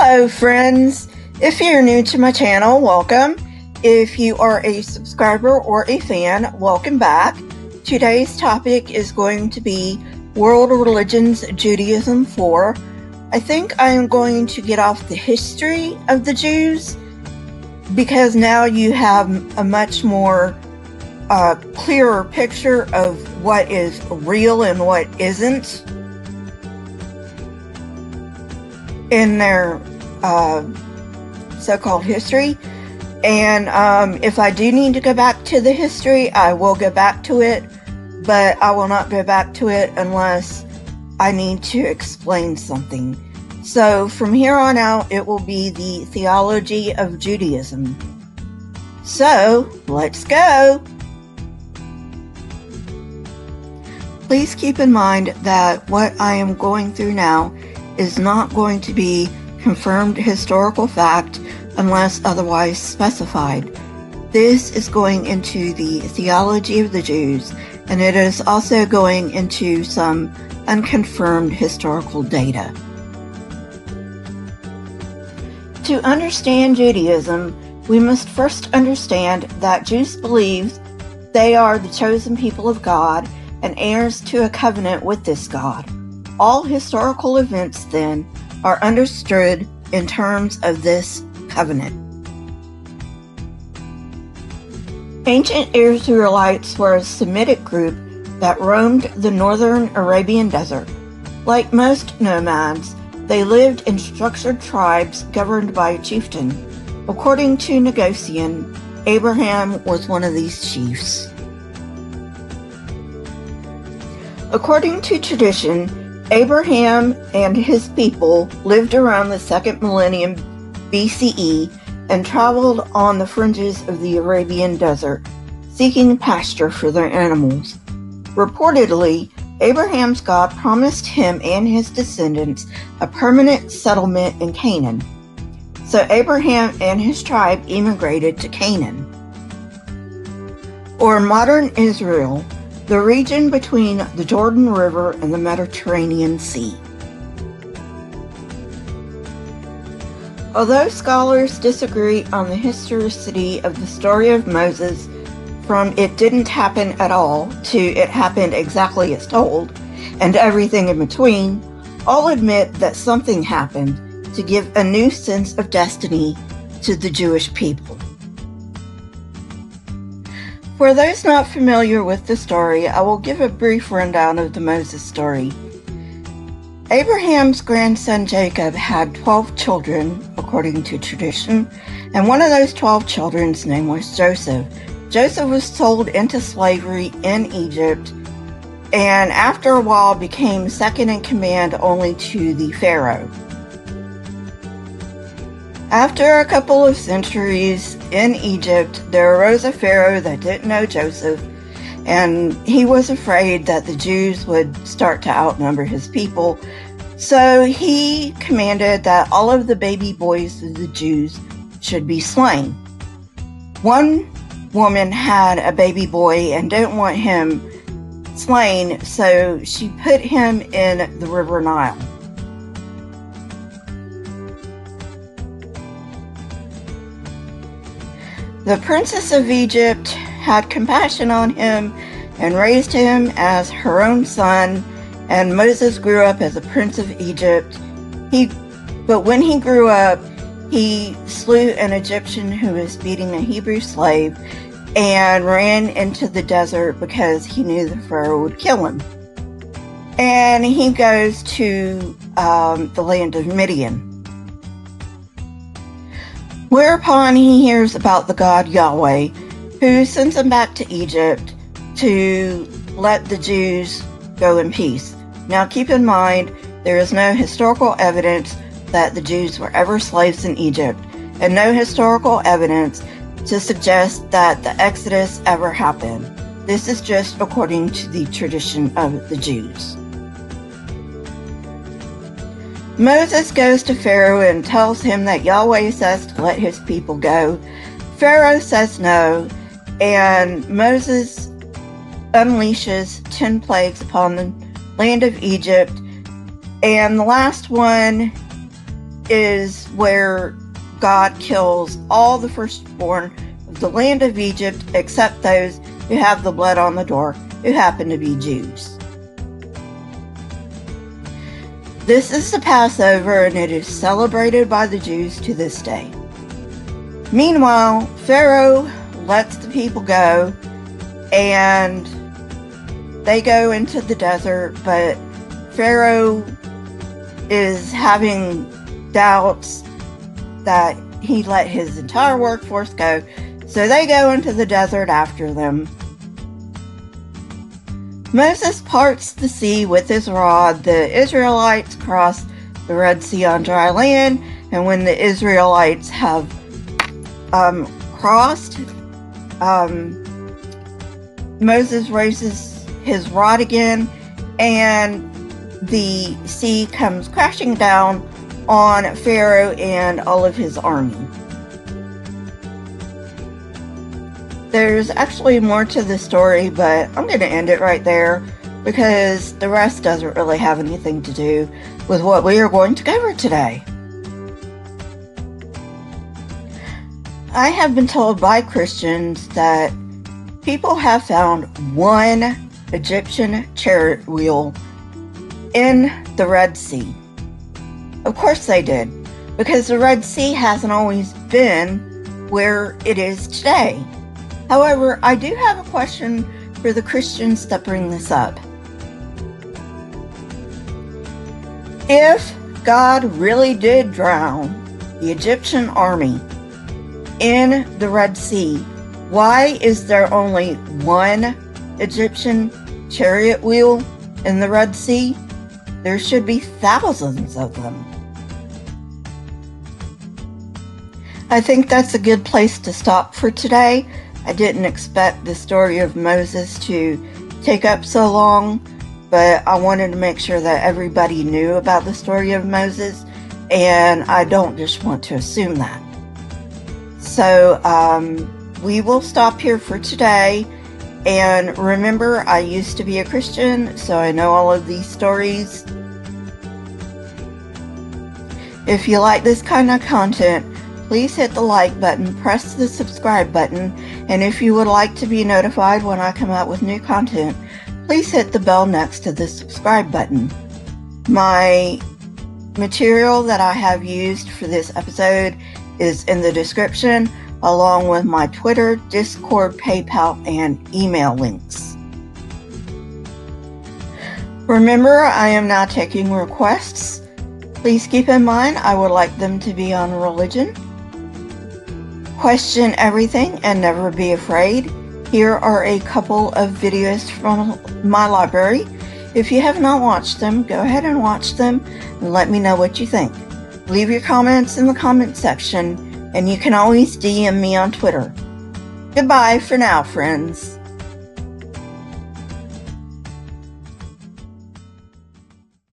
Hello friends, if you're new to my channel, welcome. If you are a subscriber or a fan, welcome back. Today's topic is going to be World Religions Judaism 4. I think I am going to get off the history of the Jews because now you have a much more clearer picture of what is real and what isn't in their so-called history. And if I do need to go back to the history, I will go back to it, but I will not go back to it unless I need to explain something. So from here on out, it will be the theology of Judaism. So let's go. Please keep in mind that what I am going through now is not going to be confirmed historical fact unless otherwise specified. This is going into the theology of the Jews, and it is also going into some unconfirmed historical data. To understand Judaism, we must first understand that Jews believe they are the chosen people of God and heirs to a covenant with this God. All historical events, then, are understood in terms of this covenant. Ancient Israelites were a Semitic group that roamed the northern Arabian desert. Like most nomads, they lived in structured tribes governed by a chieftain. According to Nigosian, Abraham was one of these chiefs. According to tradition, Abraham and his people lived around the 2nd millennium BCE and traveled on the fringes of the Arabian desert, seeking pasture for their animals. Reportedly, Abraham's God promised him and his descendants a permanent settlement in Canaan. So Abraham and his tribe immigrated to Canaan, or modern Israel, the region between the Jordan River and the Mediterranean Sea. Although scholars disagree on the historicity of the story of Moses, from it didn't happen at all to it happened exactly as told, and everything in between, all admit that something happened to give a new sense of destiny to the Jewish people. For those not familiar with the story, I will give a brief rundown of the Moses story. Abraham's grandson Jacob had 12 children, according to tradition, and one of those 12 children's name was Joseph. Joseph was sold into slavery in Egypt, and after a while became second in command only to the Pharaoh. After a couple of centuries in Egypt, there arose a Pharaoh that didn't know Joseph, and he was afraid that the Jews would start to outnumber his people. So he commanded that all of the baby boys of the Jews should be slain. One woman had a baby boy and didn't want him slain, so she put him in the River Nile. The princess of Egypt had compassion on him and raised him as her own son, and Moses grew up as a prince of Egypt. But when he grew up, he slew an Egyptian who was beating a Hebrew slave and ran into the desert because he knew the Pharaoh would kill him. And he goes to the land of Midian. Whereupon he hears about the God Yahweh, who sends him back to Egypt to let the Jews go in peace. Now keep in mind, there is no historical evidence that the Jews were ever slaves in Egypt, and no historical evidence to suggest that the Exodus ever happened. This is just according to the tradition of the Jews. Moses goes to Pharaoh and tells him that Yahweh says to let his people go. Pharaoh says no, and Moses unleashes 10 plagues upon the land of Egypt, and the last one is where God kills all the firstborn of the land of Egypt except those who have the blood on the door, who happen to be Jews. This is the Passover, and it is celebrated by the Jews to this day. Meanwhile, Pharaoh lets the people go, and they go into the desert, but Pharaoh is having doubts that he let his entire workforce go, so they go into the desert after them. Moses parts the sea with his rod. The Israelites cross the Red Sea on dry land, and when the Israelites have crossed, Moses raises his rod again, and the sea comes crashing down on Pharaoh and all of his army. There's actually more to the story, but I'm going to end it right there because the rest doesn't really have anything to do with what we are going to cover today. I have been told by Christians that people have found one Egyptian chariot wheel in the Red Sea. Of course they did, because the Red Sea hasn't always been where it is today. However, I do have a question for the Christians that bring this up. If God really did drown the Egyptian army in the Red Sea, why is there only one Egyptian chariot wheel in the Red Sea? There should be thousands of them. I think that's a good place to stop for today. I didn't expect the story of Moses to take up so long, but I wanted to make sure that everybody knew about the story of Moses, and I don't just want to assume that. So we will stop here for today. And remember, I used to be a Christian, so I know all of these stories. If you like this kind of content, please hit the like button, press the subscribe button, and if you would like to be notified when I come out with new content, please hit the bell next to the subscribe button. My material that I have used for this episode is in the description, along with my Twitter, Discord, PayPal, and email links. Remember, I am now taking requests. Please keep in mind I would like them to be on religion. Question everything and never be afraid. Here are a couple of videos from my library. If you have not watched them, go ahead and watch them and let me know what you think. Leave your comments in the comment section, and you can always DM me on Twitter. Goodbye for now, friends.